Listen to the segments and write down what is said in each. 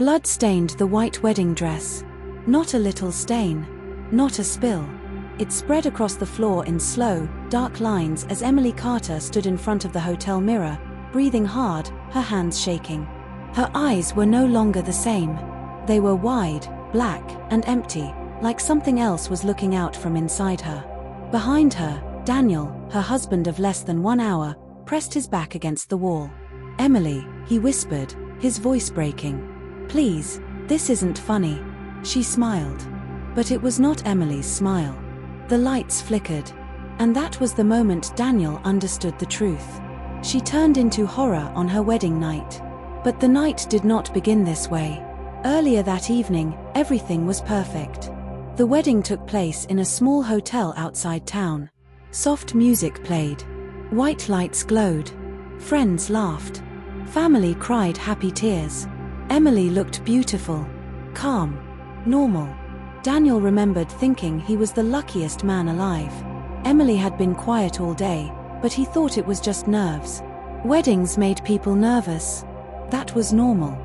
Blood stained the white wedding dress. Not a little stain. Not a spill. It spread across the floor in slow, dark lines as Emily Carter stood in front of the hotel mirror, breathing hard, her hands shaking. Her eyes were no longer the same. They were wide, black, and empty, like something else was looking out from inside her. Behind her, Daniel, her husband of less than 1 hour, pressed his back against the wall. "Emily," he whispered, his voice breaking. "Please, this isn't funny." She smiled. But it was not Emily's smile. The lights flickered. And that was the moment Daniel understood the truth. She turned into horror on her wedding night. But the night did not begin this way. Earlier that evening, everything was perfect. The wedding took place in a small hotel outside town. Soft music played. White lights glowed. Friends laughed. Family cried happy tears. Emily looked beautiful, calm, normal. Daniel remembered thinking he was the luckiest man alive. Emily had been quiet all day, but he thought it was just nerves. Weddings made people nervous. That was normal.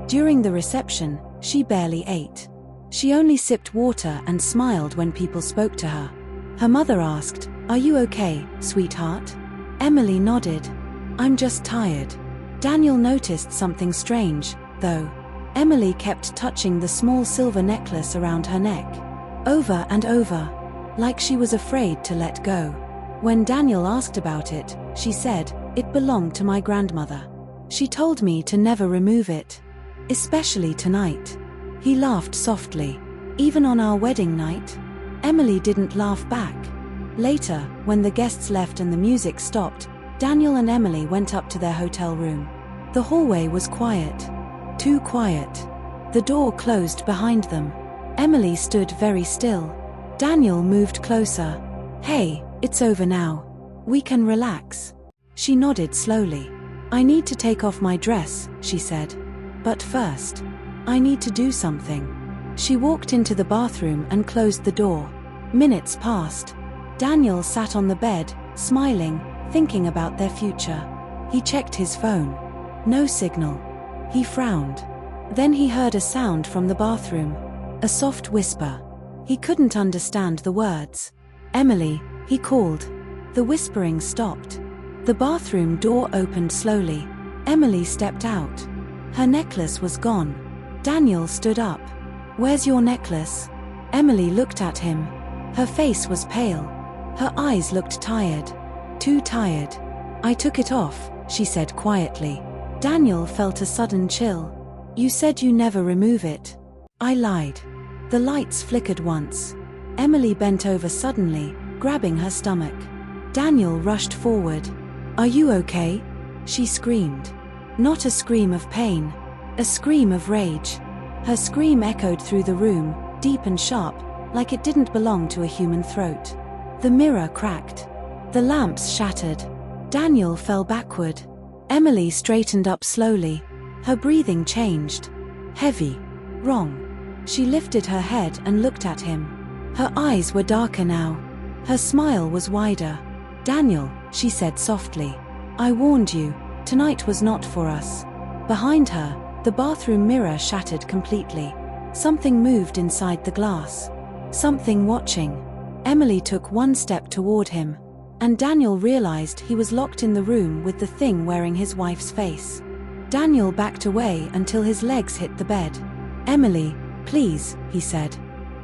During the reception, she barely ate. She only sipped water and smiled when people spoke to her. Her mother asked, "Are you okay, sweetheart?" Emily nodded. "I'm just tired." Daniel noticed something strange, though. Emily kept touching the small silver necklace around her neck. Over and over. Like she was afraid to let go. When Daniel asked about it, she said, "It belonged to my grandmother. She told me to never remove it. Especially tonight." He laughed softly. "Even on our wedding night?" Emily didn't laugh back. Later, when the guests left and the music stopped, Daniel and Emily went up to their hotel room. The hallway was quiet. Too quiet. The door closed behind them. Emily stood very still. Daniel moved closer. "Hey, it's over now. We can relax." She nodded slowly. "I need to take off my dress," she said. "But first, I need to do something." She walked into the bathroom and closed the door. Minutes passed. Daniel sat on the bed, smiling, thinking about their future. He checked his phone. No signal. He frowned. Then he heard a sound from the bathroom. A soft whisper. He couldn't understand the words. "Emily," he called. The whispering stopped. The bathroom door opened slowly. Emily stepped out. Her necklace was gone. Daniel stood up. "Where's your necklace?" Emily looked at him. Her face was pale. Her eyes looked tired. Too tired. "I took it off," she said quietly. Daniel felt a sudden chill. "You said you never remove it." "I lied." The lights flickered once. Emily bent over suddenly, grabbing her stomach. Daniel rushed forward. "Are you okay?" she screamed. Not a scream of pain. A scream of rage. Her scream echoed through the room, deep and sharp, like it didn't belong to a human throat. The mirror cracked. The lamps shattered. Daniel fell backward. Emily straightened up slowly. Her breathing changed. Heavy. Wrong. She lifted her head and looked at him. Her eyes were darker now. Her smile was wider. "Daniel," she said softly. "I warned you. Tonight was not for us." Behind her, the bathroom mirror shattered completely. Something moved inside the glass. Something watching. Emily took one step toward him. And Daniel realized he was locked in the room with the thing wearing his wife's face. Daniel backed away until his legs hit the bed. "Emily, please," he said.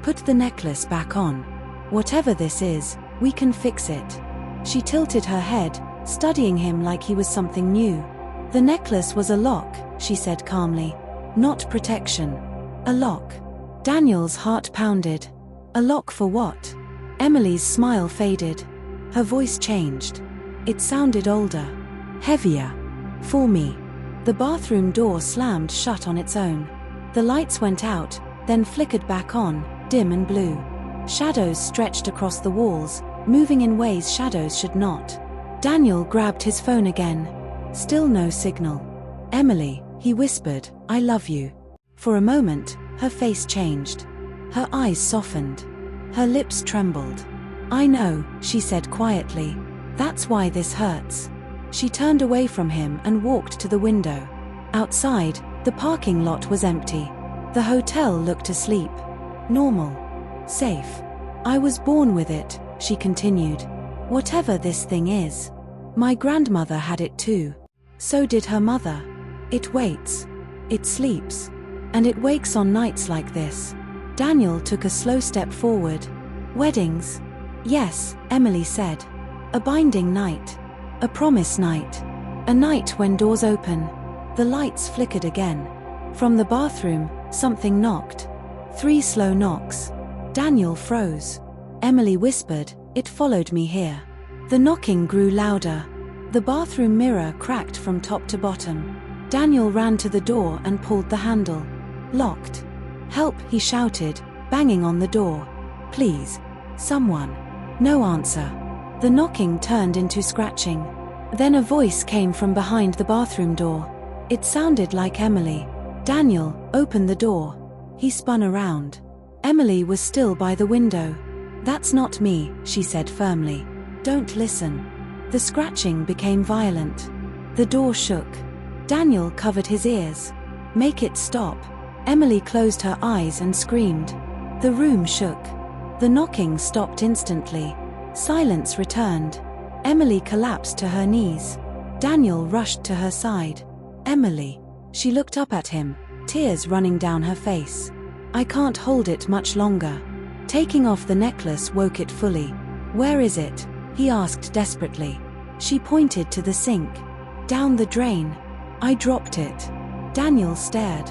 "Put the necklace back on. Whatever this is, we can fix it." She tilted her head, studying him like he was something new. "The necklace was a lock," she said calmly. "Not protection. A lock." Daniel's heart pounded. A lock for what? Emily's smile faded. Her voice changed. It sounded older. Heavier. "For me." The bathroom door slammed shut on its own. The lights went out, then flickered back on, dim and blue. Shadows stretched across the walls, moving in ways shadows should not. Daniel grabbed his phone again. Still no signal. "Emily," he whispered, "I love you." For a moment, her face changed. Her eyes softened. Her lips trembled. "I know," she said quietly. "That's why this hurts." She turned away from him and walked to the window. Outside, the parking lot was empty. The hotel looked asleep. Normal. Safe. I was born with it, she continued. Whatever this thing is. My grandmother had it too. So did her mother. It waits. It sleeps. And it wakes on nights like this. Daniel took a slow step forward. Weddings? Yes, Emily said. A binding night. A promise night. A night when doors open. The lights flickered again. From the bathroom, something knocked. 3 slow knocks. Daniel froze. Emily whispered, "It followed me here." The knocking grew louder. The bathroom mirror cracked from top to bottom. Daniel ran to the door and pulled the handle. Locked. "Help," he shouted, banging on the door. "Please. Someone." No answer. The knocking turned into scratching. Then a voice came from behind the bathroom door. It sounded like Emily. "Daniel, open the door." He spun around. Emily was still by the window. "That's not me," she said firmly. "Don't listen." The scratching became violent. The door shook. Daniel covered his ears. "Make it stop." Emily closed her eyes and screamed. The room shook. The knocking stopped instantly. Silence returned. Emily collapsed to her knees. Daniel rushed to her side. "Emily." She looked up at him, tears running down her face. "I can't hold it much longer." Taking off the necklace woke it fully. "Where is it?" he asked desperately. She pointed to the sink. "Down the drain." "I dropped it." Daniel stared.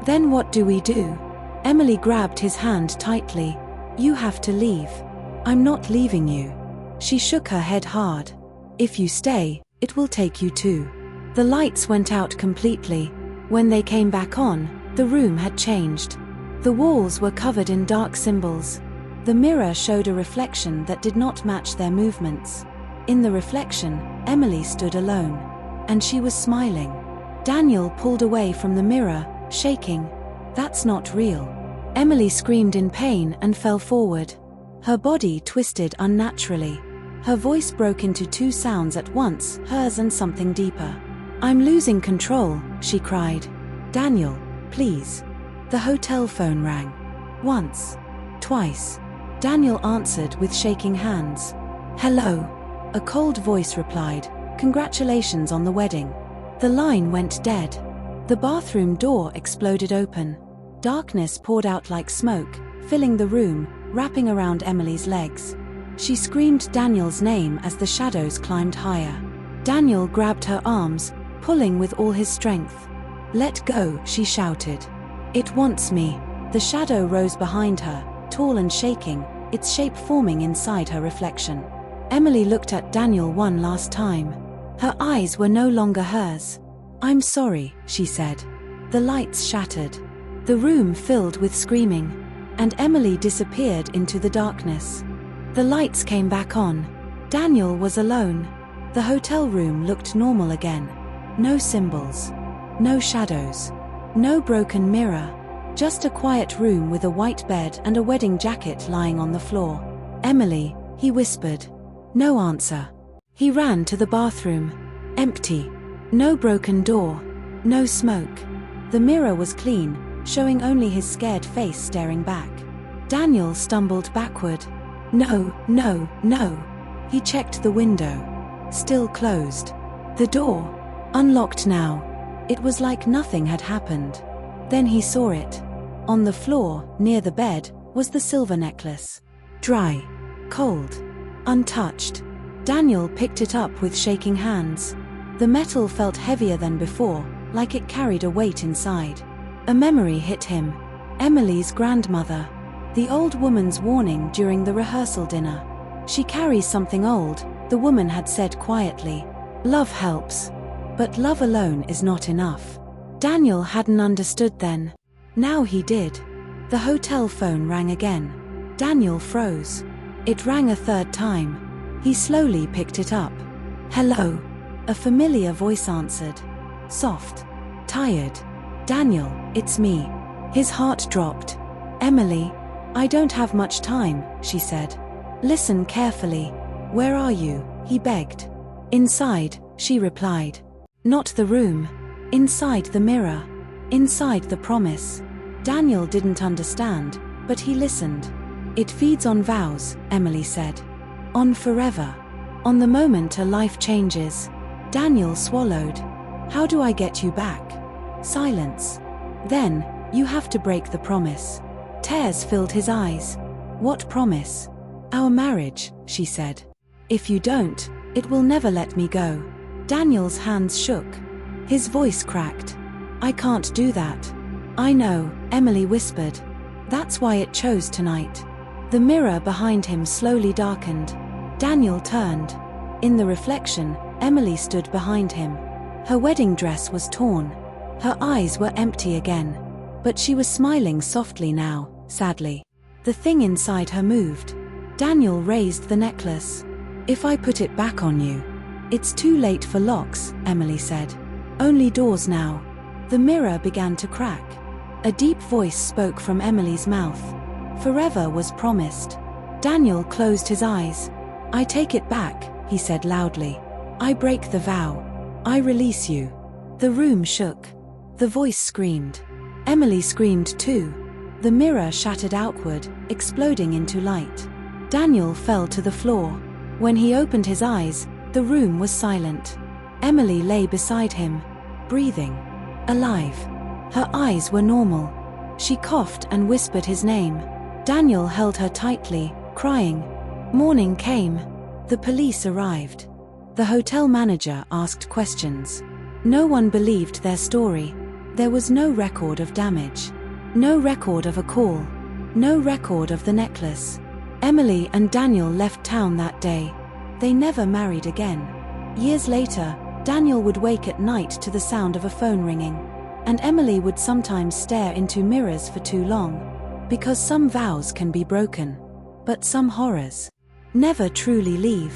"Then what do we do?" Emily grabbed his hand tightly. "You have to leave." "I'm not leaving you." She shook her head hard. "If you stay, it will take you too." The lights went out completely. When they came back on, the room had changed. The walls were covered in dark symbols. The mirror showed a reflection that did not match their movements. In the reflection, Emily stood alone. And she was smiling. Daniel pulled away from the mirror, shaking. "That's not real." Emily screamed in pain and fell forward. Her body twisted unnaturally. Her voice broke into 2 sounds at once, hers and something deeper. "I'm losing control," she cried. "Daniel, please." The hotel phone rang. Once. Twice. Daniel answered with shaking hands. "Hello." A cold voice replied, "Congratulations on the wedding." The line went dead. The bathroom door exploded open. Darkness poured out like smoke, filling the room, wrapping around Emily's legs. She screamed Daniel's name as the shadows climbed higher. Daniel grabbed her arms, pulling with all his strength. "Let go," she shouted. "It wants me." The shadow rose behind her, tall and shaking, its shape forming inside her reflection. Emily looked at Daniel one last time. Her eyes were no longer hers. "I'm sorry," she said. The lights shattered. The room filled with screaming. And Emily disappeared into the darkness. The lights came back on. Daniel was alone. The hotel room looked normal again. No symbols. No shadows. No broken mirror. Just a quiet room with a white bed and a wedding jacket lying on the floor. "Emily," he whispered. No answer. He ran to the bathroom. Empty. No broken door. No smoke. The mirror was clean, showing only his scared face staring back. Daniel stumbled backward. No, no, no. He checked the window. Still closed. The door. Unlocked now. It was like nothing had happened. Then he saw it. On the floor, near the bed, was the silver necklace. Dry. Cold. Untouched. Daniel picked it up with shaking hands. The metal felt heavier than before, like it carried a weight inside. A memory hit him. Emily's grandmother. The old woman's warning during the rehearsal dinner. She carries something old, the woman had said quietly. Love helps. But love alone is not enough. Daniel hadn't understood then. Now he did. The hotel phone rang again. Daniel froze. It rang a third time. He slowly picked it up. Hello. A familiar voice answered. Soft. Tired. Daniel, it's me. His heart dropped. Emily. I don't have much time, she said. Listen carefully. Where are you? He begged. Inside, she replied. Not the room. Inside the mirror. Inside the promise. Daniel didn't understand, but he listened. It feeds on vows, Emily said. On forever. On the moment a life changes. Daniel swallowed. How do I get you back? Silence. Then, you have to break the promise. Tears filled his eyes. What promise? Our marriage, she said. If you don't, it will never let me go. Daniel's hands shook. His voice cracked. I can't do that. I know, Emily whispered. That's why it chose tonight. The mirror behind him slowly darkened. Daniel turned. In the reflection, Emily stood behind him. Her wedding dress was torn. Her eyes were empty again. But she was smiling softly now, sadly. The thing inside her moved. Daniel raised the necklace. If I put it back on you. It's too late for locks, Emily said. Only doors now. The mirror began to crack. A deep voice spoke from Emily's mouth. Forever was promised. Daniel closed his eyes. I take it back, he said loudly. I break the vow. I release you. The room shook. The voice screamed. Emily screamed too. The mirror shattered outward, exploding into light. Daniel fell to the floor. When he opened his eyes, the room was silent. Emily lay beside him, breathing. Alive. Her eyes were normal. She coughed and whispered his name. Daniel held her tightly, crying. Morning came. The police arrived. The hotel manager asked questions. No one believed their story. There was no record of damage. No record of a call. No record of the necklace. Emily and Daniel left town that day. They never married again. Years later, Daniel would wake at night to the sound of a phone ringing. And Emily would sometimes stare into mirrors for too long. Because some vows can be broken. But some horrors never truly leave.